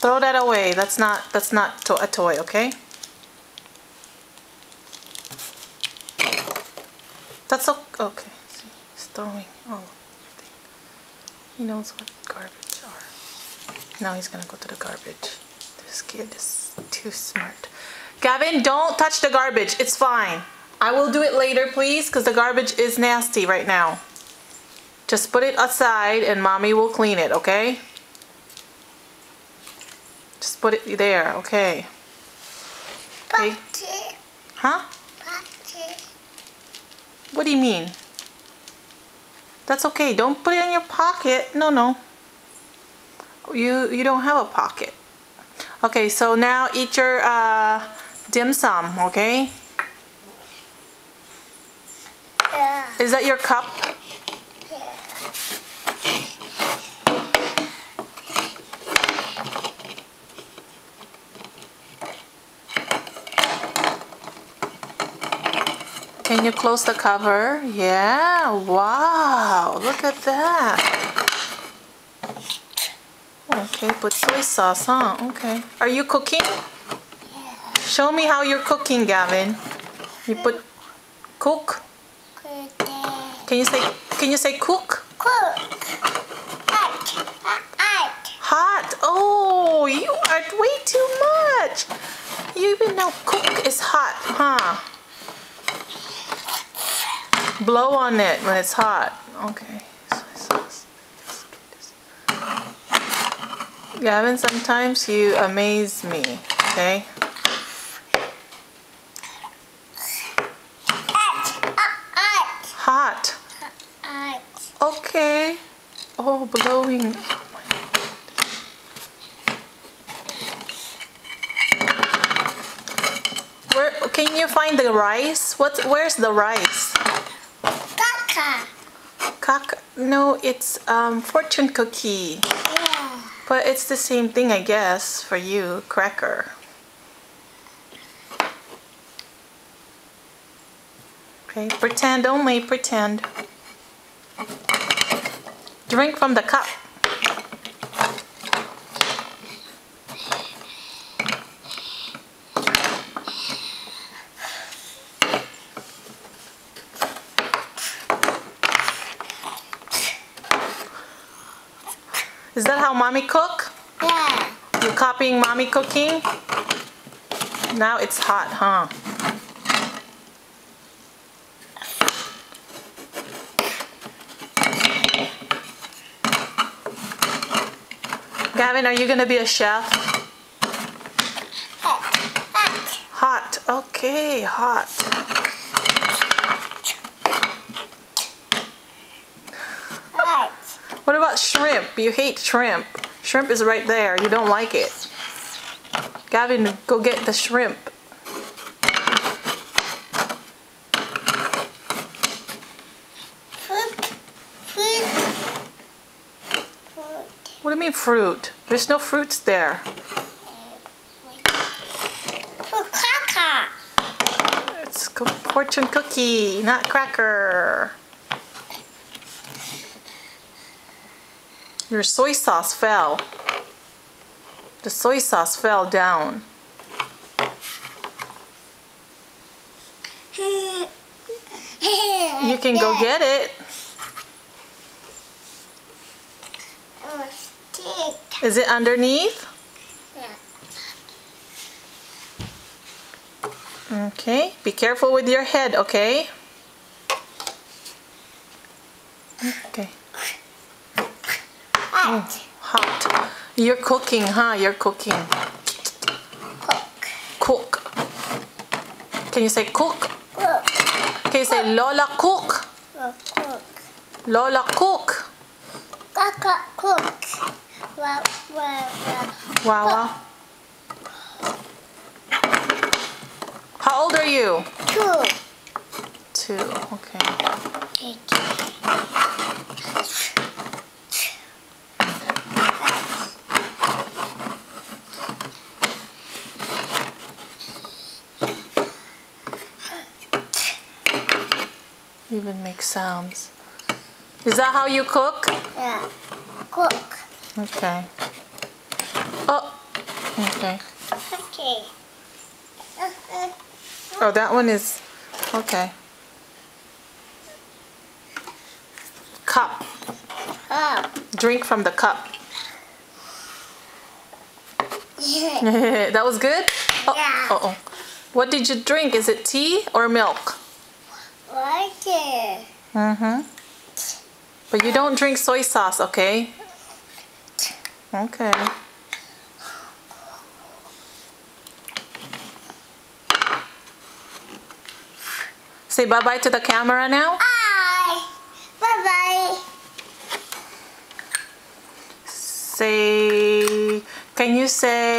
Throw that away. That's not a toy, okay? That's okay. See, he's throwing all of everything. He knows what garbage are. Now he's gonna go to the garbage. This kid is too smart. Gavin, don't touch the garbage. It's fine. I will do it later, please, because the garbage is nasty right now. Just put it aside and mommy will clean it, okay? Just put it there, okay? Okay. Huh? What do you mean? That's okay. Don't put it in your pocket. No. You don't have a pocket. Okay, so now eat your dim sum, okay? Yeah. Is that your cup? Can you close the cover? Yeah, wow, look at that. Okay, put soy sauce, huh? Okay. Are you cooking? Yeah. Show me how you're cooking, Gavin. You put cook. Can you say cook? Cook. Hot. Hot. Oh, you are way too much. You even know cook is hot, huh? Blow on it when it's hot. Okay. Gavin, sometimes you amaze me, okay? Hot. Okay. Oh, blowing. Where can you find the rice? Where's the rice? Kaka. No, it's fortune cookie. Yeah. But it's the same thing, I guess, for you. Cracker. Okay, pretend only, pretend. Drink from the cup. Is that how mommy cook? Yeah. You copying mommy cooking? Now it's hot, huh? Gavin, are you gonna be a chef? Hot. Okay, hot. What about shrimp? You hate shrimp. Shrimp is right there. You don't like it. Gavin, go get the shrimp. What do you mean fruit? There's no fruits there. It's fortune cookie, not cracker. Your soy sauce fell. The soy sauce fell down. You can go get it. Is it underneath? Yeah. Okay, be careful with your head, okay? Okay. Oh, hot. You're cooking, huh? You're cooking. Cook. Can you say cook? Cook. Can you say Lola cook? Cook. Lola cook. Kaka cook. Wow, wow, wow. Wawa. How old are you? 2. 2, okay. Even make sounds. Is that how you cook? Yeah. Cook. Okay. Oh, Okay. Okay. Oh, that one is okay. Cup. Oh. Drink from the cup. Yeah. That was good? Oh, Yeah. uh-oh. What did you drink? Is it tea or milk? Water. Mm-hmm. But you don't drink soy sauce, okay? Okay. Say bye-bye to the camera now. Bye. Bye-bye. Say, can you say